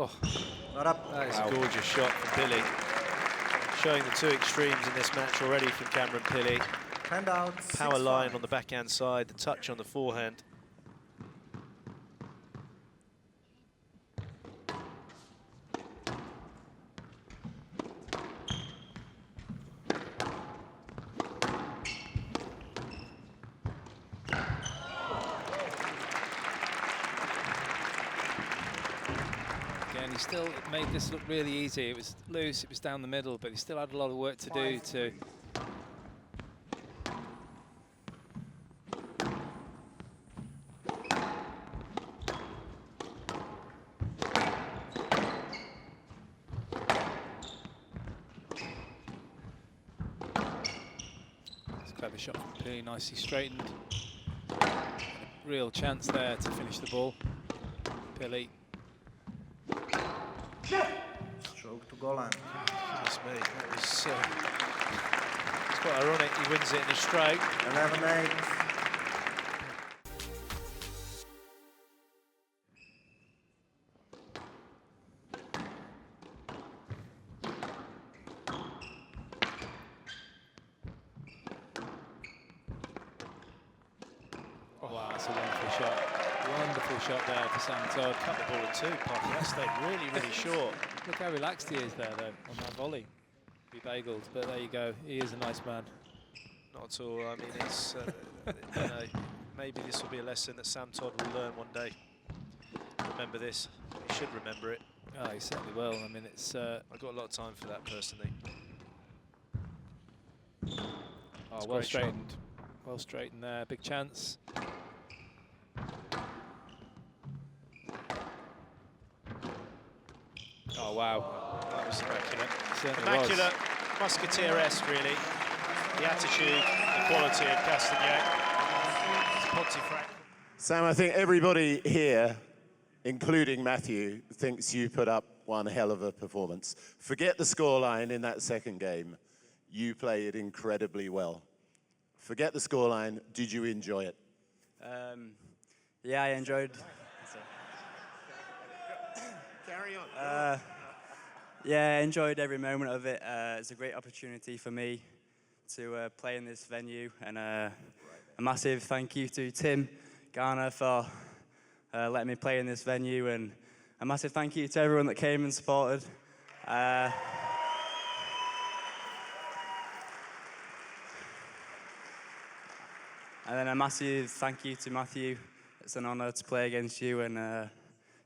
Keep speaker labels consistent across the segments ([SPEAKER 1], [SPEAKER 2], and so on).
[SPEAKER 1] Oh,
[SPEAKER 2] Not up.
[SPEAKER 1] that is a gorgeous shot from Pilley. Showing the two extremes in this match already from Cameron Pilley.
[SPEAKER 2] Hand out.
[SPEAKER 1] Power line on the backhand side, the touch on the forehand.
[SPEAKER 3] Again, he still made this look really easy. It was loose, it was down the middle, but he still had a lot of work to do to... It's a clever shot from Pilley, nicely straightened. Real chance there to finish the ball. Pilley.
[SPEAKER 2] Stroke to goal line.
[SPEAKER 1] Goodness me, that was it's quite ironic. He wins it in a stroke.
[SPEAKER 2] 11-8.
[SPEAKER 3] Oh, wow, that's a wonderful shot. Wonderful shot there for Sam Todd.
[SPEAKER 1] Cut the ball in two, Parker. That stayed really, really short.
[SPEAKER 3] Look how relaxed he is there, though, on that volley. Be bageled, but there you go. He is a nice man.
[SPEAKER 1] Not at all. I mean, it's you know, maybe this will be a lesson that Sam Todd will learn one day. Remember this. He should remember it.
[SPEAKER 3] Oh, he certainly will. I mean, it's...
[SPEAKER 1] I've got a lot of time for that, personally.
[SPEAKER 3] Oh, well straightened. Well straightened there. Big chance. Oh, wow.
[SPEAKER 1] That was immaculate.
[SPEAKER 3] Certainly
[SPEAKER 1] Immaculate, Musketeer-esque, really. The attitude, the quality of Castagnet. It's Pontefract.
[SPEAKER 4] Sam, I think everybody here, including Matthew, thinks you put up one hell of a performance. Forget the scoreline in that second game. You played incredibly well. Forget the scoreline. Did you enjoy it?
[SPEAKER 5] Yeah, I enjoyed.
[SPEAKER 4] Carry on.
[SPEAKER 5] Yeah, I enjoyed every moment of it. It's a great opportunity for me to play in this venue, and a massive thank you to Tim Garner for letting me play in this venue, and a massive thank you to everyone that came and supported. And then a massive thank you to Matthew. It's an honour to play against you, and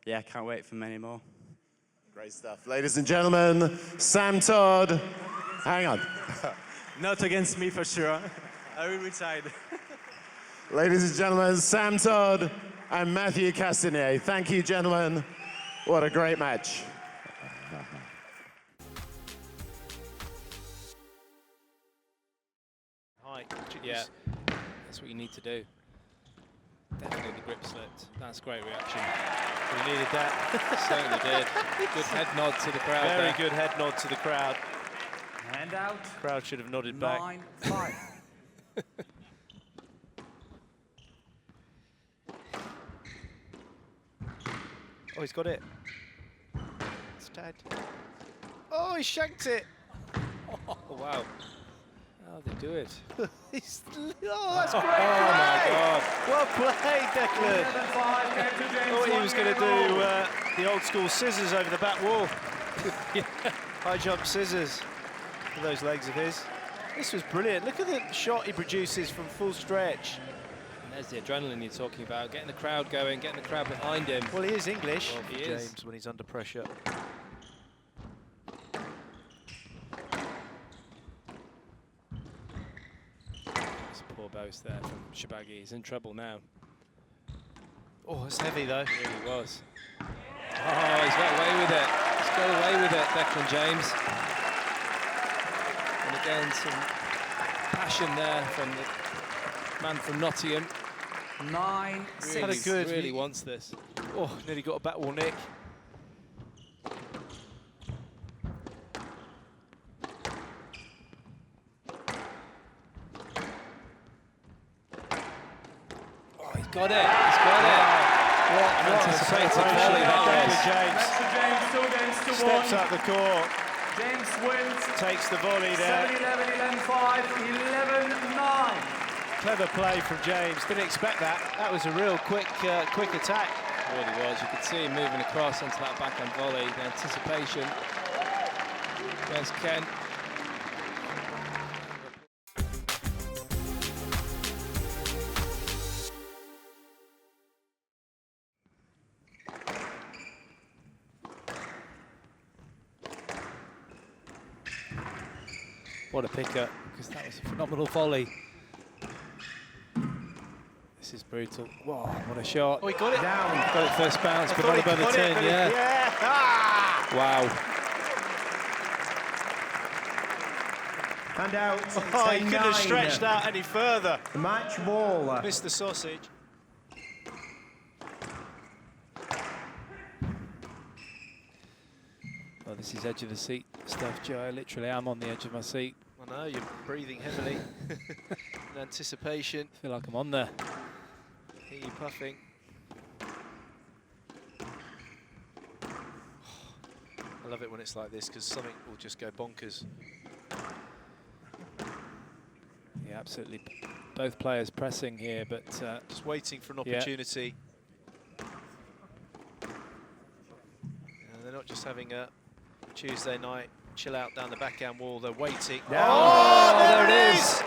[SPEAKER 5] yeah, can't wait for many more.
[SPEAKER 4] Great stuff. Ladies and gentlemen, Sam Todd. Hang on.
[SPEAKER 5] Not against me for sure. I will retire.
[SPEAKER 4] Ladies and gentlemen, Sam Todd and Matthew Castagnet. Thank you, gentlemen. What a great match.
[SPEAKER 1] Hi.
[SPEAKER 3] Yeah, that's what you need to do. Definitely the grip slipped. That's great reaction.
[SPEAKER 1] We needed that.
[SPEAKER 3] Certainly did. Good head nod to the crowd.
[SPEAKER 1] Very
[SPEAKER 3] there.
[SPEAKER 1] good head nod to the crowd.
[SPEAKER 2] Hand out.
[SPEAKER 1] Crowd should have nodded back.
[SPEAKER 2] 9-5.
[SPEAKER 1] Oh, he's got it. It's dead. Oh, he shanked it.
[SPEAKER 3] Oh, wow. How did they do it?
[SPEAKER 1] Oh, that's great.
[SPEAKER 3] Oh, my God.
[SPEAKER 1] Well played, Declan. Thought he was going to do the old school scissors over the back wall. High jump scissors with those legs of his. This was brilliant. Look at the shot he produces from full stretch.
[SPEAKER 3] And there's the adrenaline you're talking about, getting the crowd going, getting the crowd behind him.
[SPEAKER 1] Well, he is English.
[SPEAKER 3] Well, he
[SPEAKER 1] James,
[SPEAKER 3] is.
[SPEAKER 1] when he's under pressure.
[SPEAKER 3] It's a poor boast there from ElShorbagy. He's in trouble now.
[SPEAKER 1] Oh, it's heavy, though.
[SPEAKER 3] It really was. Oh, he's got away with it. He's got away with it, Declan James. And again, some passion there from the man from Nottingham.
[SPEAKER 2] 9-6.
[SPEAKER 1] Had a good-
[SPEAKER 3] Really wants this.
[SPEAKER 1] Oh, nearly got a back wall nick.
[SPEAKER 3] Oh, he's got it. He's got it.
[SPEAKER 1] What
[SPEAKER 3] Creative volley that
[SPEAKER 1] James steps up the court,
[SPEAKER 2] James wins.
[SPEAKER 1] takes the volley there.
[SPEAKER 2] 7-11, 11-5, 11-9.
[SPEAKER 1] Clever play from James. Didn't expect that. That was a real quick attack.
[SPEAKER 3] It really was. You could see him moving across onto that backhand volley. The anticipation. There's Ken. What a pickup, because that was a phenomenal volley. This is brutal. Whoa, what a shot.
[SPEAKER 1] Oh, he got it.
[SPEAKER 2] Down.
[SPEAKER 3] Got it first bounce, but not above the
[SPEAKER 1] Got it,
[SPEAKER 3] tin,
[SPEAKER 1] but
[SPEAKER 3] yeah.
[SPEAKER 1] Ah!
[SPEAKER 3] Wow.
[SPEAKER 2] And out.
[SPEAKER 1] Oh, he couldn't have stretched out any further.
[SPEAKER 2] The match ball.
[SPEAKER 1] Missed the sausage.
[SPEAKER 3] Well, this is edge of the seat stuff, Joe. I literally am on the edge of my seat.
[SPEAKER 1] I know, you're breathing heavily in anticipation.
[SPEAKER 3] I feel like I'm on there.
[SPEAKER 1] Hear you puffing. I love it when it's like this because something will just go bonkers.
[SPEAKER 3] Yeah, absolutely. Both players pressing here, but
[SPEAKER 1] Just waiting for an opportunity. And they're not just having a Tuesday night chill out down the backhand wall, they're waiting.
[SPEAKER 2] Oh,
[SPEAKER 1] there it is!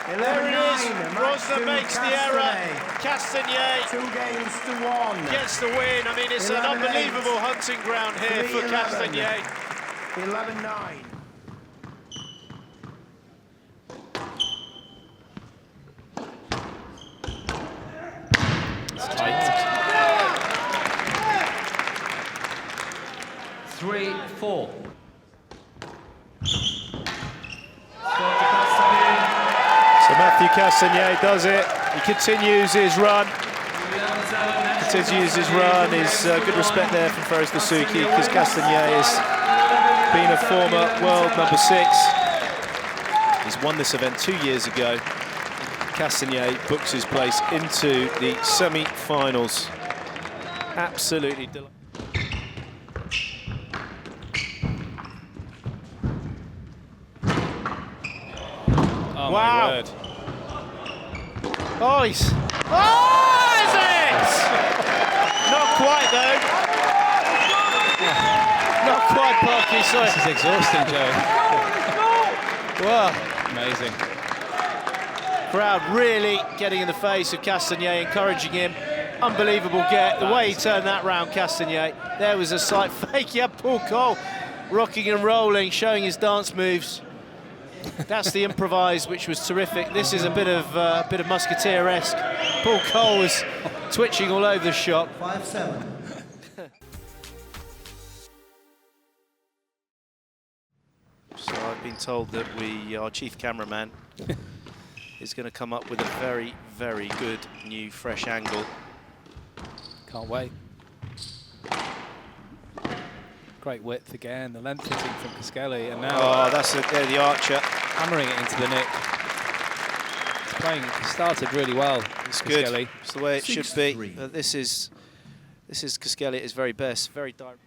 [SPEAKER 1] There it is! Rösner makes the error. Castagnet
[SPEAKER 2] 2-1.
[SPEAKER 1] gets the win. I mean, it's an
[SPEAKER 2] 11-8.
[SPEAKER 1] unbelievable hunting ground here for
[SPEAKER 2] 3-11.
[SPEAKER 1] Castagnet.
[SPEAKER 2] 11-9.
[SPEAKER 3] it's tight.
[SPEAKER 2] 3-4.
[SPEAKER 1] So Matthew Castagnet does it. He continues his run. His good respect there from Feroz Dasuki, because Castagnet has been a former world number 6. He's won this event 2 years ago. Castagnet books his place into the semi-finals. Absolutely delightful.
[SPEAKER 3] Oh,
[SPEAKER 1] Wow.
[SPEAKER 3] my word.
[SPEAKER 1] Oh, is it? Not quite, though. Not quite, Parky, sorry.
[SPEAKER 3] This is exhausting, Joe.
[SPEAKER 1] Wow.
[SPEAKER 3] Amazing.
[SPEAKER 1] Crowd really getting in the face of Castagnet, encouraging him. Unbelievable get. The way he turned that round, Castagnet. There was a slight fake. Yeah, Paul Cole rocking and rolling, showing his dance moves. That's the improvise, which was terrific. This is a bit of Musketeer-esque. Paul Cole was twitching all over the shop.
[SPEAKER 2] 5-7.
[SPEAKER 1] So I've been told that our chief cameraman is going to come up with a very, very good new fresh angle.
[SPEAKER 3] Can't wait. Great width again, the length hitting from Cuskelly, and now
[SPEAKER 1] Oh, that's the archer.
[SPEAKER 3] hammering it into the nick. He's playing, he started really well.
[SPEAKER 1] It's good.
[SPEAKER 3] Cuskelly.
[SPEAKER 1] It's the way it should be.
[SPEAKER 2] 6-3.
[SPEAKER 1] This is Cuskelly at his very best. Very direct.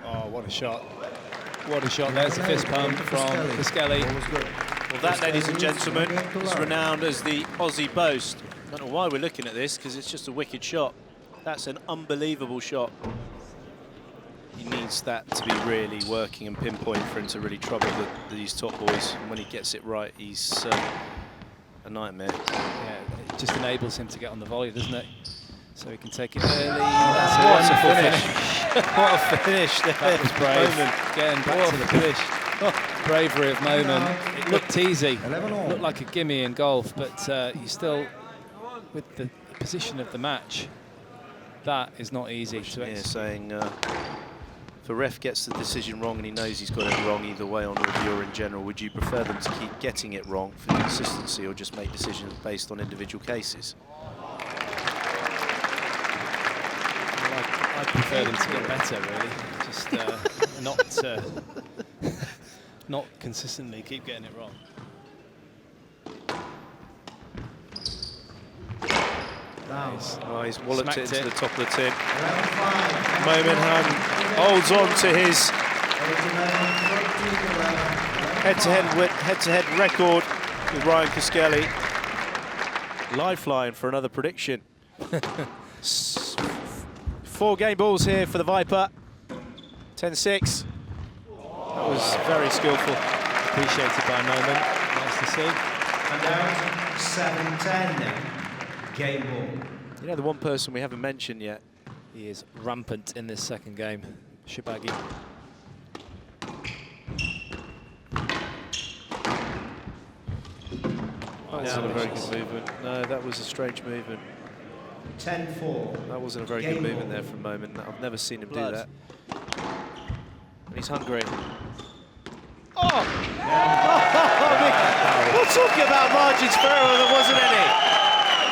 [SPEAKER 3] Oh, what a shot. What a shot. There's the fist pump from Cuskelly.
[SPEAKER 1] Well, that, ladies and gentlemen, is renowned as the Aussie boast. I don't know why we're looking at this, because it's just a wicked shot. That's an unbelievable shot. He needs that to be really working and pinpoint for him to really trouble these top boys. And when he gets it right, he's a nightmare.
[SPEAKER 3] Yeah, it just enables him to get on the volley, doesn't it? So he can take it early. That's a wonderful finish.
[SPEAKER 1] What a finish there.
[SPEAKER 3] That was brave.
[SPEAKER 1] Momen.
[SPEAKER 3] Again, back to the finish. Bravery of Momen. It looked easy. Looked like a gimme in golf, but you still, with the position of the match, that is not easy to
[SPEAKER 1] Yeah, saying if a ref gets the decision wrong and he knows he's got it wrong either way on review or in general, would you prefer them to keep getting it wrong for consistency or just make decisions based on individual cases?
[SPEAKER 3] I prefer them to get better, really. Just not not consistently keep getting it wrong. Nice.
[SPEAKER 1] Oh, he's walloped
[SPEAKER 3] Smacked
[SPEAKER 1] it into
[SPEAKER 3] it.
[SPEAKER 1] the top of the tin. Momen holds on to his head-to-head record with Ryan Cuskelly. Lifeline for another prediction. 4 game balls here for the Viper. 10-6. That was very skillful.
[SPEAKER 3] Appreciated by Momen. Nice to see.
[SPEAKER 2] And out 7-10. Game ball.
[SPEAKER 1] You know, the one person we haven't mentioned yet.
[SPEAKER 3] He is rampant in this second game, ElShorbagy.
[SPEAKER 1] That wasn't a very good movement. No, that was a strange movement.
[SPEAKER 2] 10-4.
[SPEAKER 1] That wasn't a very good movement there from Momen. I've never seen him do that. And he's hungry. Oh! We're talking about margins for error, there wasn't any.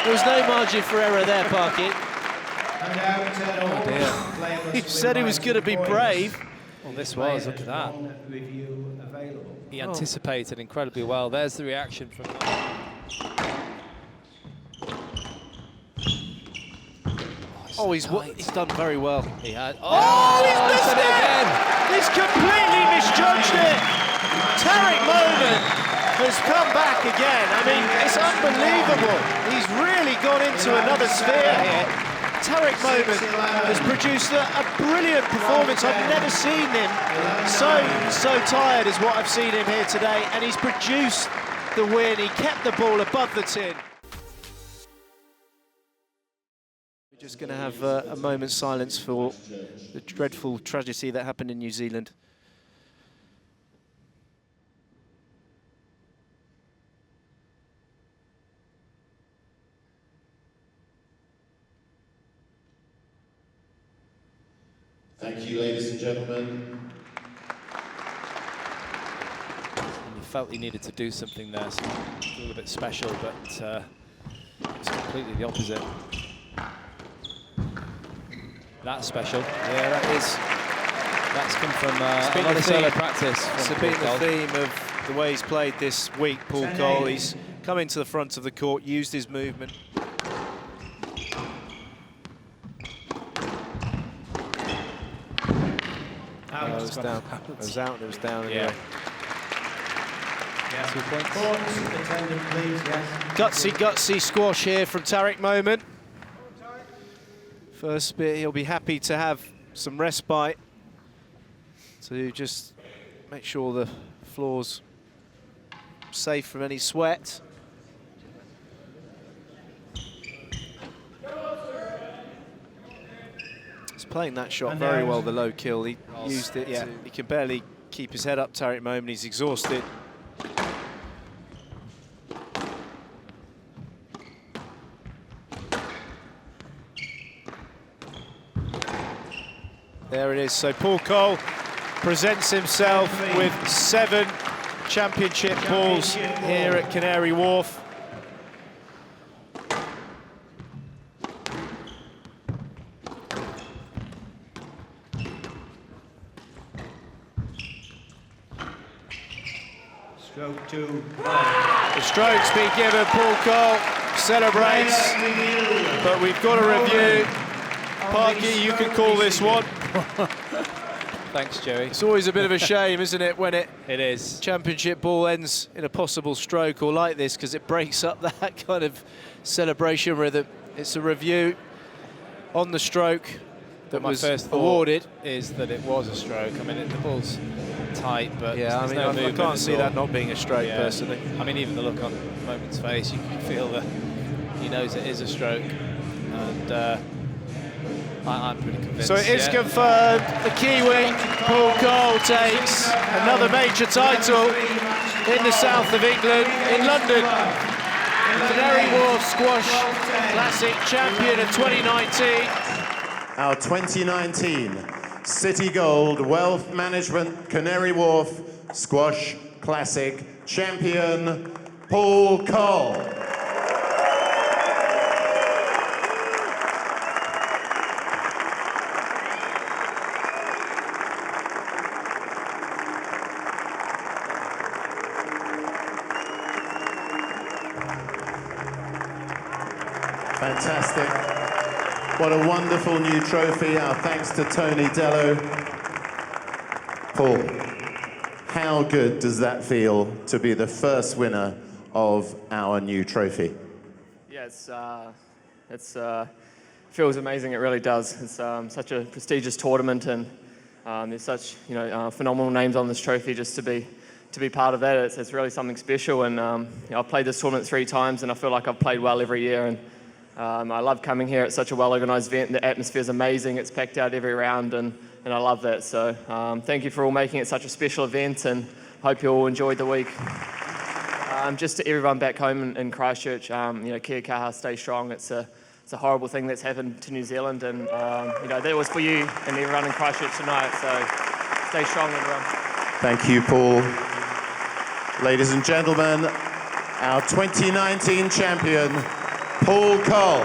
[SPEAKER 1] There was no margin for error there, Parky. He said he was going to be brave.
[SPEAKER 3] Well, this was, look at that. He anticipated incredibly well. There's the reaction from
[SPEAKER 1] Oh, he's done very well.
[SPEAKER 3] He had.
[SPEAKER 1] Oh, he's missed it again! He's completely misjudged it. Tarek Momen has come back again. I mean, it's unbelievable. He's really gone into another sphere here. Tarek Momen has produced a brilliant performance. I've never seen him so tired as what I've seen him here today, and he's produced the win. He kept the ball above the tin. We're just going to have a moment's silence for the dreadful tragedy that happened in New Zealand.
[SPEAKER 4] Thank you, ladies and gentlemen.
[SPEAKER 3] And he felt he needed to do something there, so a little bit special, but it was completely the opposite. That's special.
[SPEAKER 1] Yeah, that is.
[SPEAKER 3] That's come from a
[SPEAKER 1] been
[SPEAKER 3] lot
[SPEAKER 1] the
[SPEAKER 3] of
[SPEAKER 1] theme.
[SPEAKER 3] solo practice.
[SPEAKER 1] It's been the theme of the way he's played this week, Paul Cole. He's come into the front of the court, used his movement. It was down. It was out and it was down anyway.
[SPEAKER 3] Yeah. 2 points.
[SPEAKER 1] Gutsy squash here from Tarek Momen. First bit, he'll be happy to have some respite to just make sure the floor's safe from any sweat. He's playing that shot very well, the low kill. He used it. Yeah, he can barely keep his head up, Tarek Momen. He's exhausted. There it is. So Paul Cole presents himself with 7 championship balls here at Canary Wharf.
[SPEAKER 2] Stroke 2.
[SPEAKER 1] The stroke's been given. Paul Cole celebrates, but we've got a review. Parky, you can call this one.
[SPEAKER 3] Thanks, Joey.
[SPEAKER 1] It's always a bit of a shame, isn't it, when
[SPEAKER 3] It is.
[SPEAKER 1] championship ball ends in a possible stroke or like this, because it breaks up that kind of celebration rhythm. It's a review on the stroke that was awarded.
[SPEAKER 3] Is that it was a stroke. I mean, the ball's tight, but
[SPEAKER 1] Yeah, I
[SPEAKER 3] there's
[SPEAKER 1] mean,
[SPEAKER 3] no
[SPEAKER 1] I
[SPEAKER 3] movement
[SPEAKER 1] can't
[SPEAKER 3] at
[SPEAKER 1] see
[SPEAKER 3] all.
[SPEAKER 1] that not being a stroke, personally.
[SPEAKER 3] I mean, even the look on Momen's face, you can feel that he knows it is a stroke, and I'm pretty convinced.
[SPEAKER 1] So it is confirmed, the Kiwi, Paul Cole, takes another major title in the south of England, in London. Canary Wharf Squash Classic champion of 2019.
[SPEAKER 4] Our 2019 CitiGold Wealth Management Canary Wharf Squash Classic champion, Paul Cole. Fantastic. What a wonderful new trophy. Our thanks to Tony Dello. Paul, how good does that feel to be the first winner of our new trophy?
[SPEAKER 6] Yeah, it's feels amazing. It really does. It's such a prestigious tournament, and there's such phenomenal names on this trophy. Just to be part of that, it's really something special. And I've played this tournament 3 times, and I feel like I've played well every year. And I love coming here. It's such a well-organised event. The atmosphere is amazing. It's packed out every round, and I love that. So thank you for all making it such a special event, and hope you all enjoyed the week. Just to everyone back home in Christchurch, kia kaha, stay strong. It's a horrible thing that's happened to New Zealand, and that was for you and everyone in Christchurch tonight. So stay strong, everyone.
[SPEAKER 4] Thank you, Paul. Ladies and gentlemen, our 2019 champion, Paul Cole.